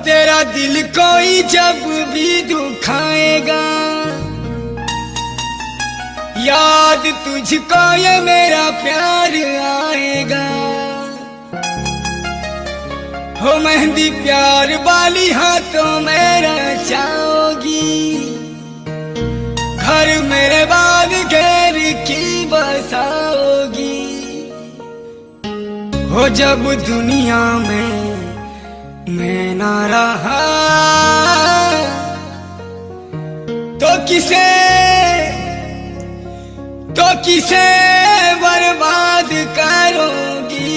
तेरा दिल कोई जब भी दुखाएगा, याद तुझको ये मेरा प्यार आएगा। हो मेहंदी प्यार वाली हाथों में रचाओगी, घर मेरे बाद घेर की बसाओगी। हो जब दुनिया में मैं ना रहा तो किसे बर्बाद करोगी।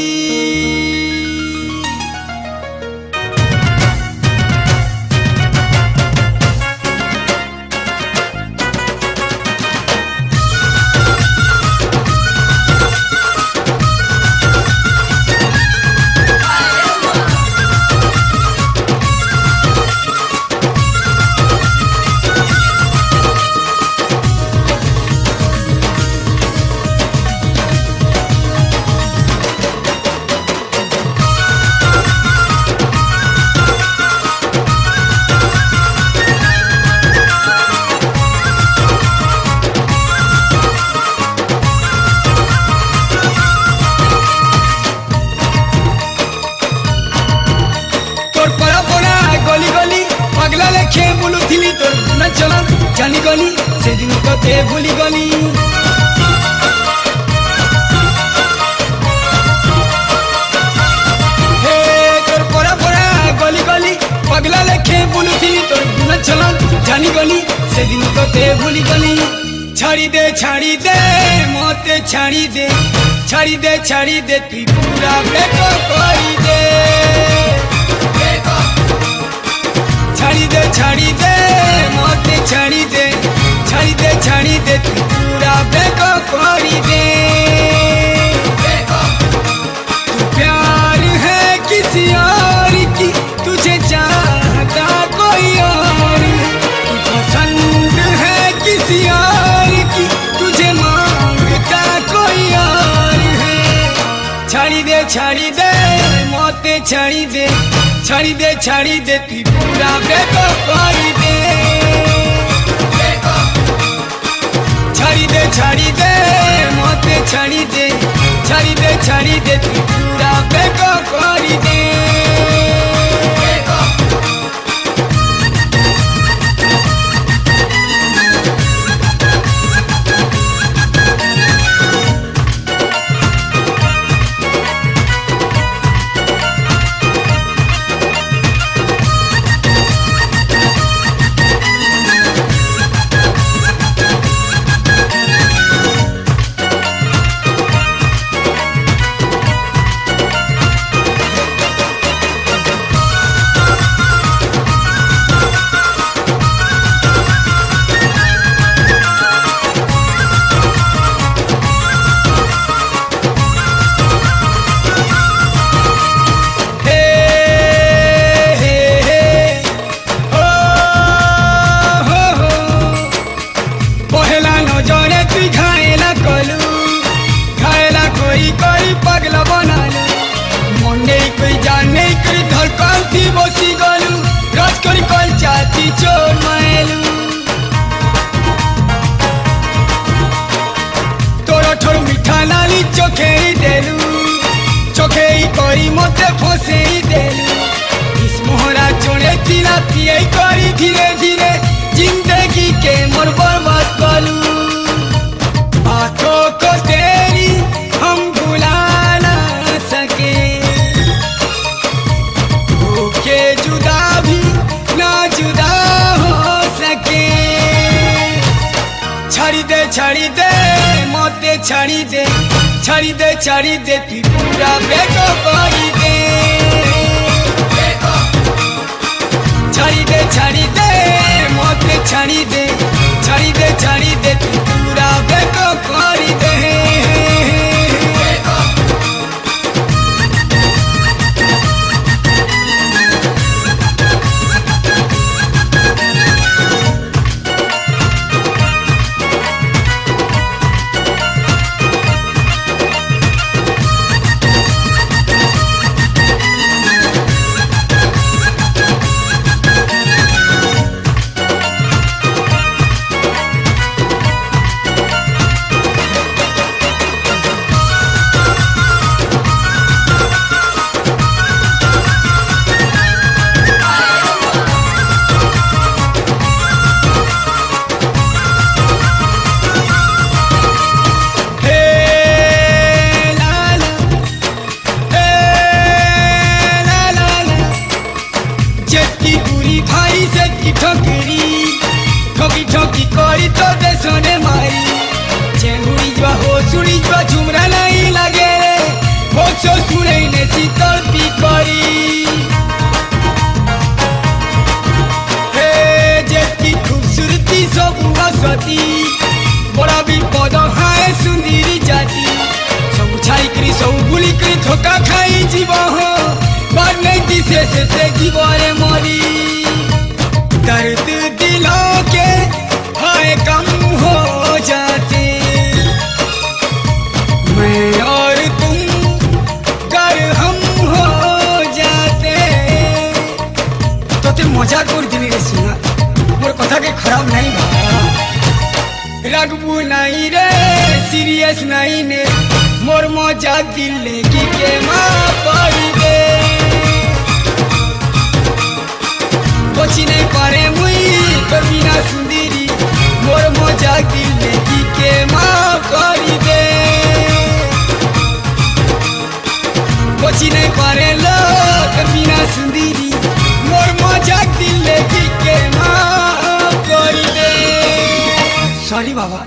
बोलुथिली तोर न चलन जानी गली से दिन कते भूली गली। हे तोर परा परा गली गली पगला लेखे बोलुथिली तोर न चलन जानी गली से दिन कते भूली गली। छाड़ी दे मोते छाड़ी दे तू पूरा बेको कोई दे। छाड़ी दे मोते छाड़ी दे तू पूरा बेको कोई दे। तू प्यार है किसी और की, तुझे चाहता कोई और। तू पसंद है किसी और की, तुझे मांगता कोई और है। छाड़ी दे मोते छाड़ी दे तू पूरा बेको कोई दे। छाड़ी दे मोते छाड़ी दे तू पूरा बेको कोई दे। कोई पगला बनालू मुंडे कोई जाने कोई धड़कन थी बसी गलू। राज करी कल चाती चोर मायलू तोरा ठोर मीठा नाली चोखे ही देलू। चोखे ही कोई मोते फंसे ही देलू। इस मोहरा छोड़े तीना पिए करी धीरे धीरे जिंदगी के मोर बर्बाद कलू। आंखों को तेरी हम भुला ना सके, होके जुदा भी ना जुदा हो सके। छाड़ी दे मोते छाड़ी दे तू पूरा बेको कोई दे। छाड़ी दे मोते छाड़ी दे तू पूरा बेको कोई दे। से जीवरे मरी दर्द दिलों के हाय कम हो जाते मैं और तुम गर हम हो जाते तो ते मजा कर दिली रे सुना मोर कथा के खराब नहीं भा रगबू नहीं रे सीरियस नहीं ने मोर मजा दिल की के माँ पड़ी दे बची नहीं पारे मुई तो बिना सुंदरी मोर मजा दिल की के माँ पड़ी दे बची नहीं पारे लोग बिना सुंदरी मोर मजा दिल की के माँ पड़ी दे सॉरी बाबा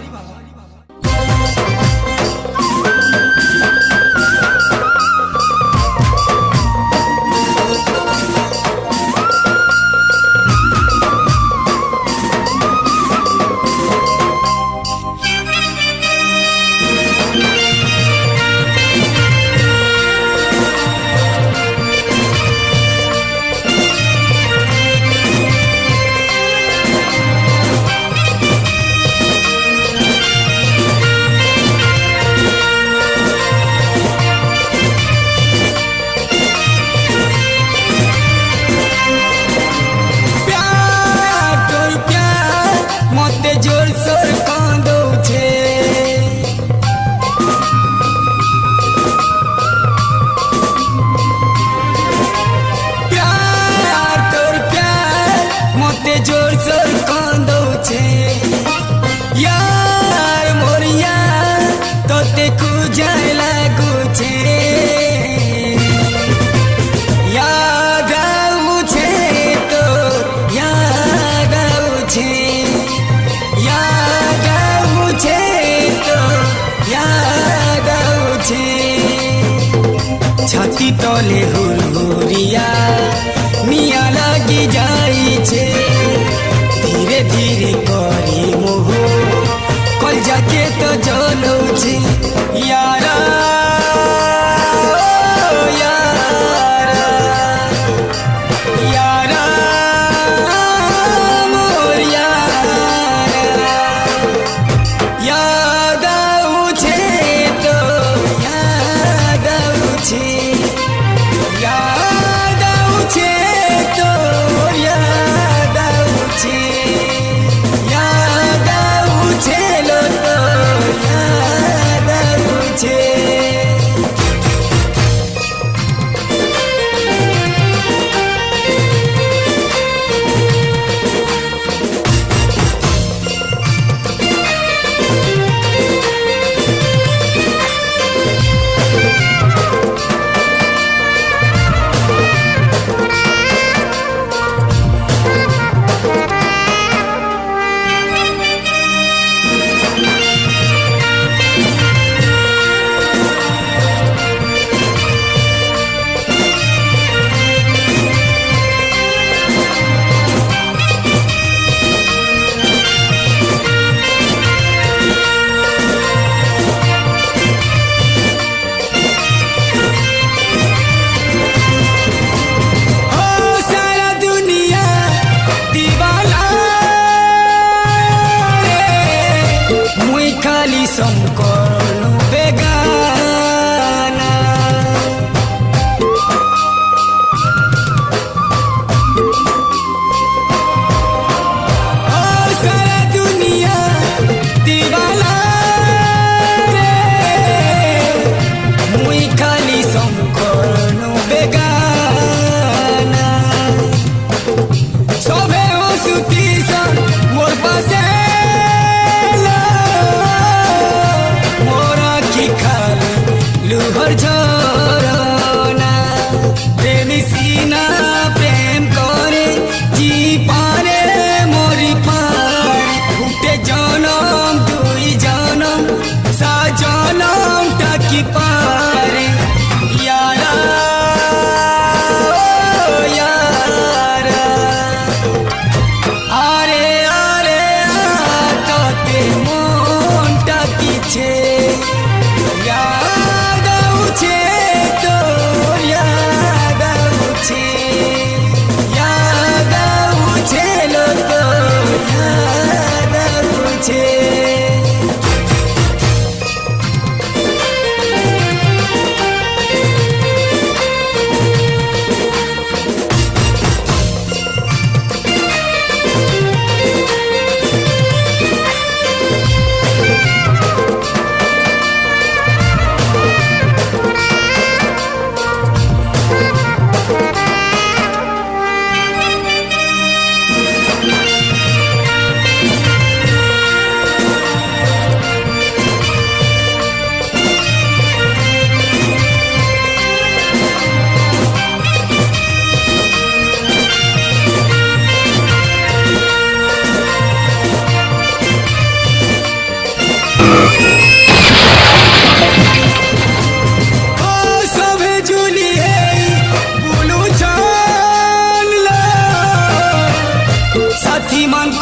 छाती तले हुरहुरिया मिया लगी जाई छे धीरे धीरे करी मोह कल जाके तो जलो छे यारा यारा यारा मोर यारा याद आउछे तो याद आउछे याद आउछे तो याद आउछे याद आउछे लो तो याद आउछे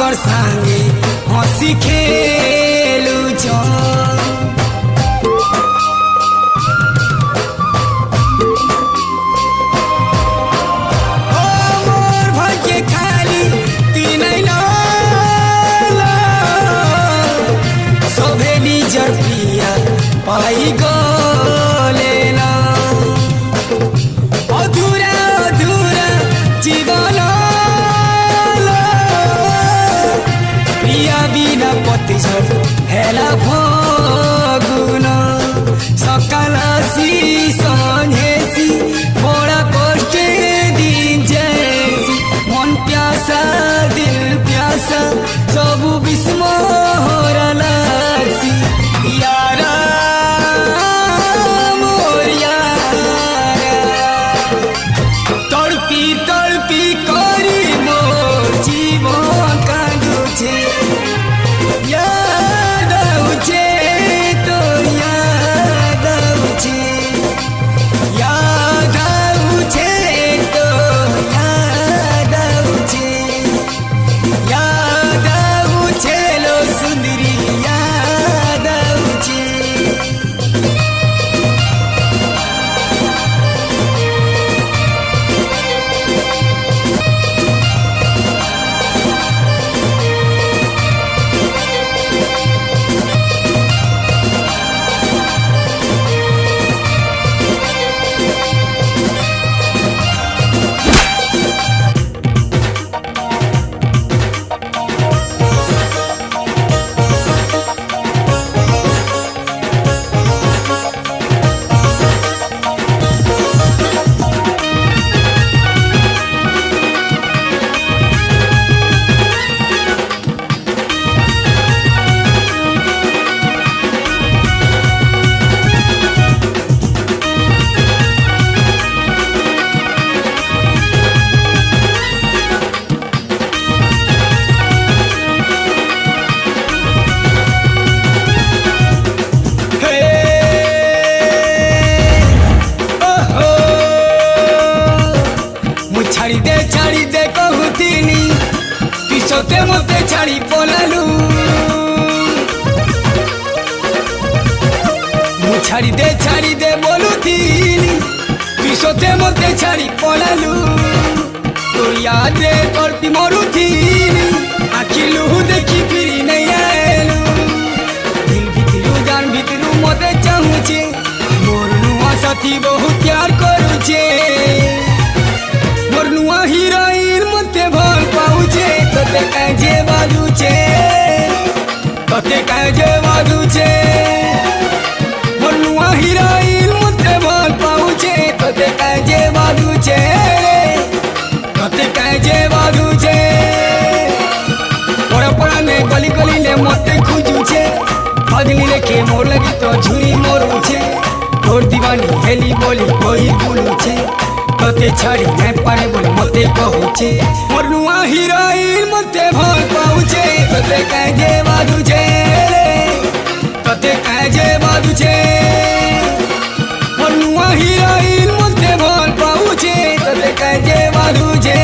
कर संगे हंसी खेलू मोर भाग्य खाली तीन सभे निजर प्रिया पाई गले ना अधूरा अधूरा जीवन प्रिया बिना पतझड़ हेला फगुन सकाल सी संझेसी बड़ा कष्टे दिन जैसी मन प्यासा दिल प्यासा सब विस्मोर लागसी यारा मोर यारा तड़पी तड़पी करी मोर जीवन कांदुछे याद आउछे तो याद आउछे याद आउछे तो याद आउछे याद आउछे लो सुंदरी याद आउछे छाड़ी दे कहूतीनी पिछते मते छाड़ी पलालू मु छाड़ी दे बोलुतीनी पिछते मते छाड़ी पलालू तो याद करती मरुतीनी आखिलू देखी फिरी नहीं आएलू दिल भितरू जान भितरू मते चाहूचे मोर नुआ साथी बहुत प्यार करूचे मोर नुआ हीरोइन मते भल पाउचे तते काजे बाजुचे मोर नुआ हीरोइन मते भल पाउचे तते काजे बाजुचे पड़ा पड़ा ने गली गली ने मते खुजुचे फजली लेके मोर लगी तो झुरी मोरुचे तोर दीवानी हेली बोली कोई बुलुचे तते छाड़ी नहीं पारे बोले मते कहूचे मोर नुआ हीरोइन मते भल पाउचे तते काजे बाजुचे मोर नुआ हीरोइन मते भल पाउचे तते काजे बाजुचे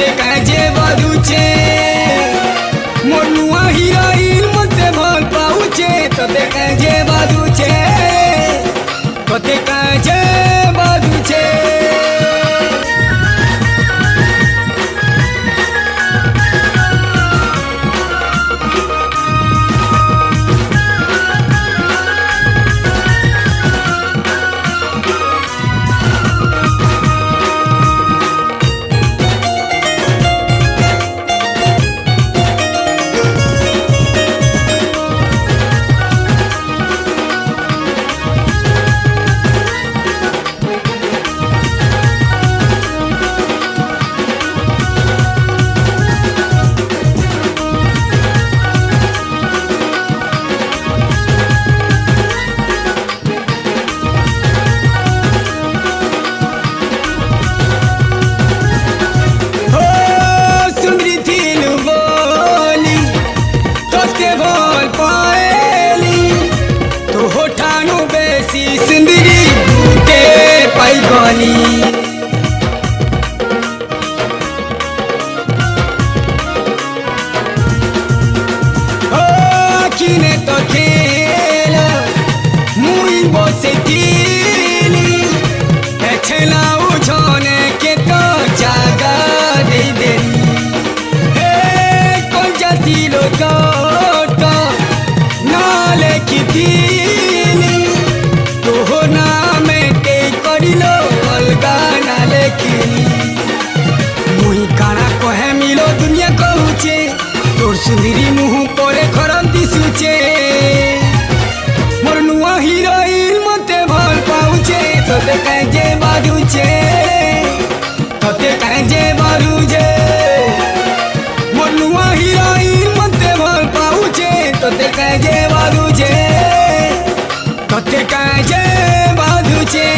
तोते काजे बाधुचे मोर नुआ हिरोइन मते भल पाउचे तोते काजे बाधुचे तोते काजे बाधुचे Kine to khela mui bose tili echela uchone ke to jaga dei dei he kon jati lo to nale kitili to na me te korilo alga nale kini mui kana ko he milo dunia ko uche तोर सुंदरी मुँह परे खराब दिसुचे मोर नुआ heroine मते भल पाउचे तोते काजे बाधुचे तोते काजे बाधुचे मोर नुआ हिरोइन मते भल पाउचे तोते काजे बाधुचे तोते काजे बाधुचे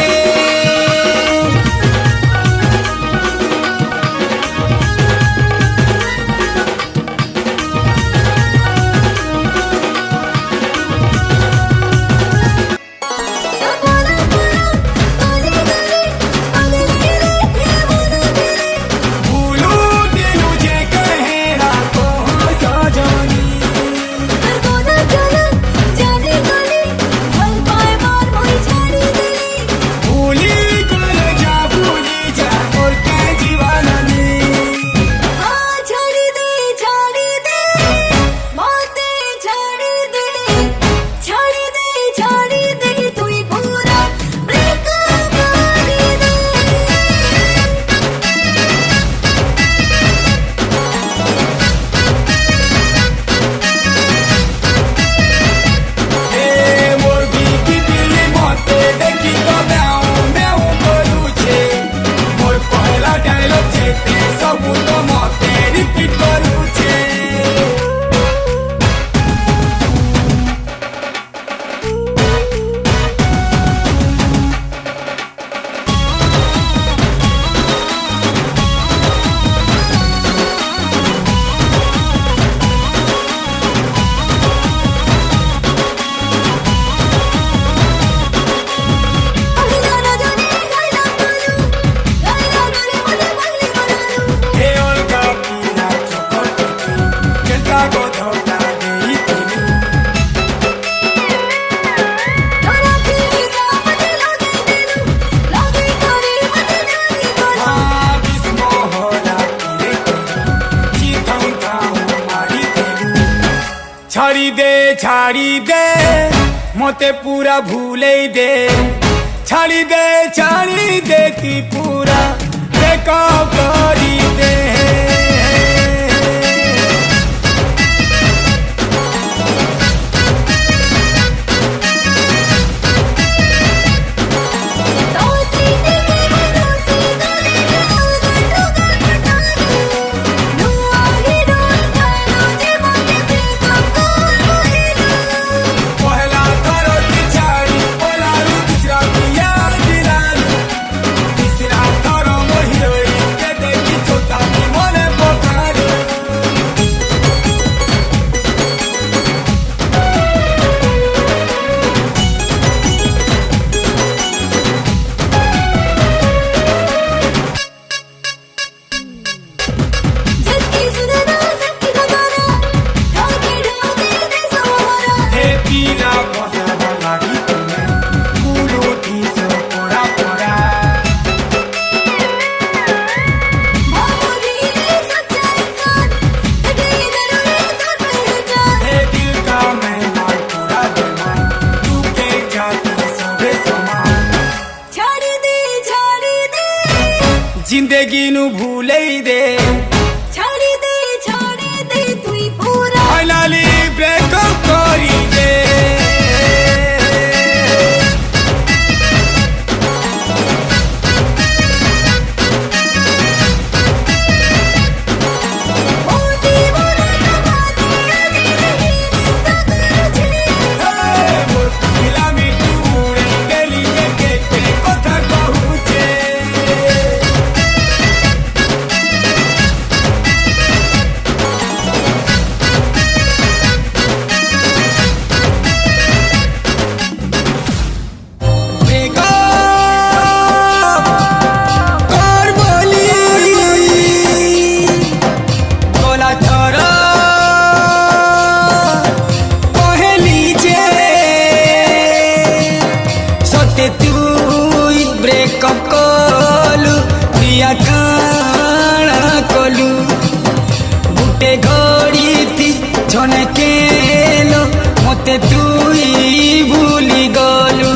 छाड़ी दे मोते पूरा भूले दे छाड़ी दे ती पूरा बेकाब करी दे जिंदगी नु भूले दे छाड़ी दे तुई पूरा फाइनली ब्रेकअप करी दे ओ दीवाना कमाते अभी नहीं सिलामी तूरे गली के कथा कहूचे ब्रेकअप कलु प्रिया काना कलु गुटे घड़ी थी छने केलो मते तुई भूली गलु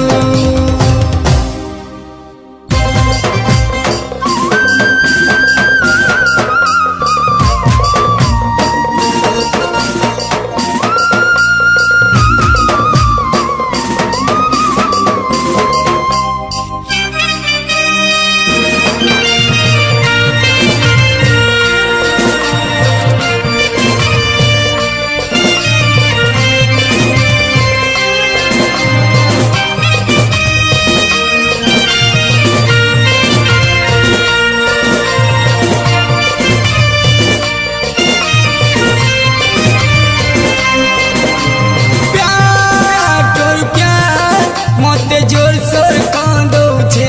जोर सोर कांदो छे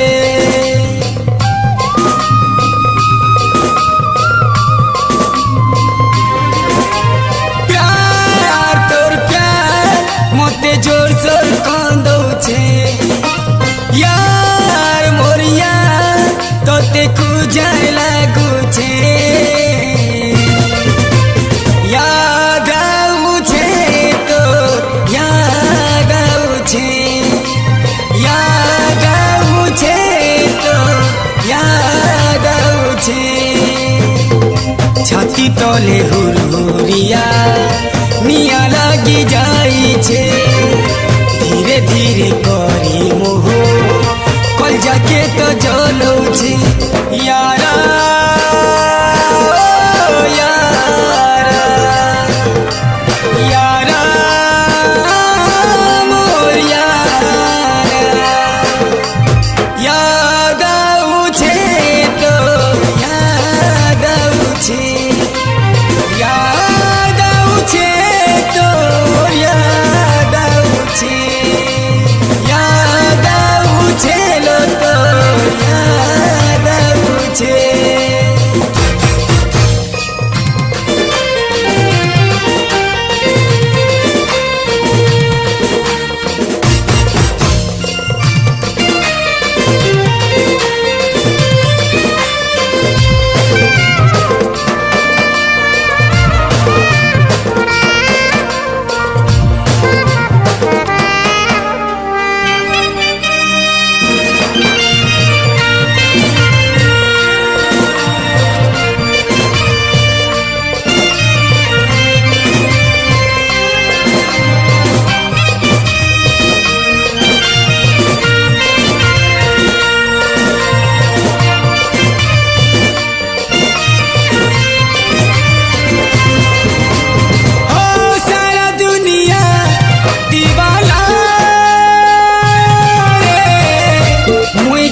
प्यार तोर प्यार मते जोर सोर कांदो छे यार मोरिया तोते को जाय लागू छे याद आऊ छे तो याद आऊ छे याद आउछे तो याद आउछे छाती तले हुरहुरिया निया लागी जाई छे धीरे धीरे करी मोह कल जाके तो जलो छे यारा ओ यारा यारा मोर यारा याद आउछे तो याद आउछे याद आउछे तो याद आउछे याद आउछे लो तो याद आउछे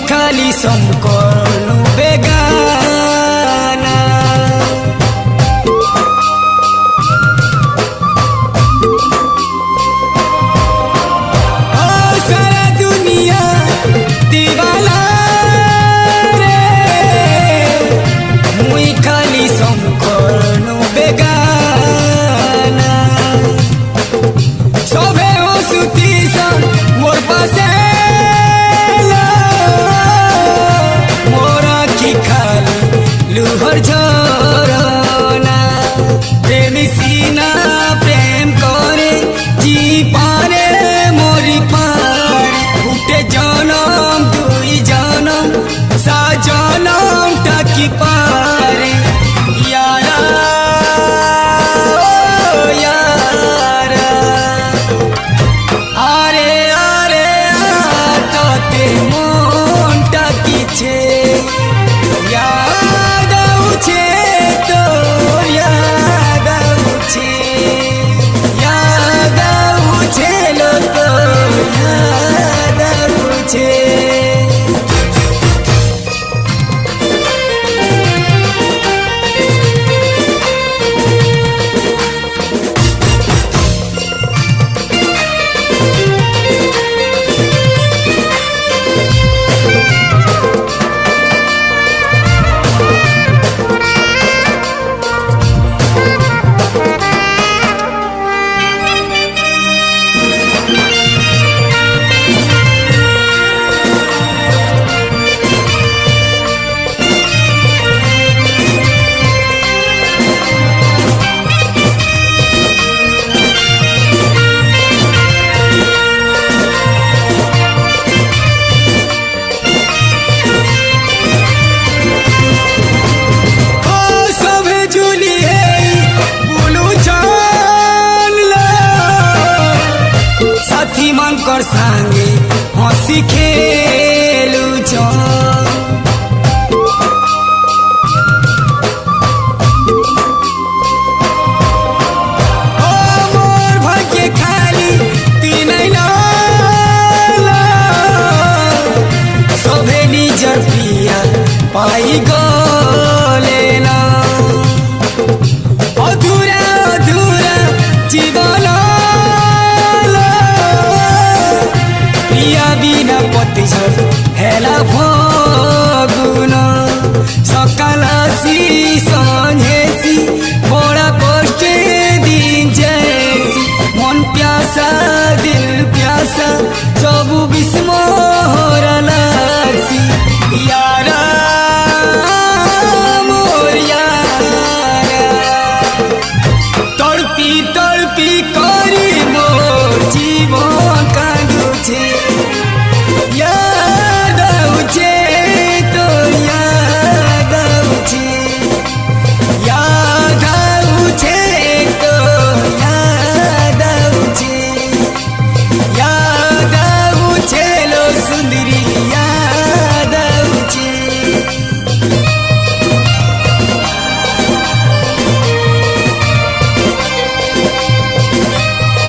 खाली संकल्प बेगाना सारा दुनिया दीवाना रे मुई खाली संकल्प बेगाना सभे सुती मोर पासे कर संगे हंसी खेलू मोर भाग्य खाली तीन सभे निजर प्रिया पाई गले ना अधूरा अधूरा जीवन प्रिया बिना पतिझर हेला फगुन सकाल आसी सन्झेसी बड़ा कष्टे दिन जैसी मन प्यासा दिल प्यासा सबु बिस्मोर लागसी यारा मोर यारा तड़पी तड़पी करी मोर जीवन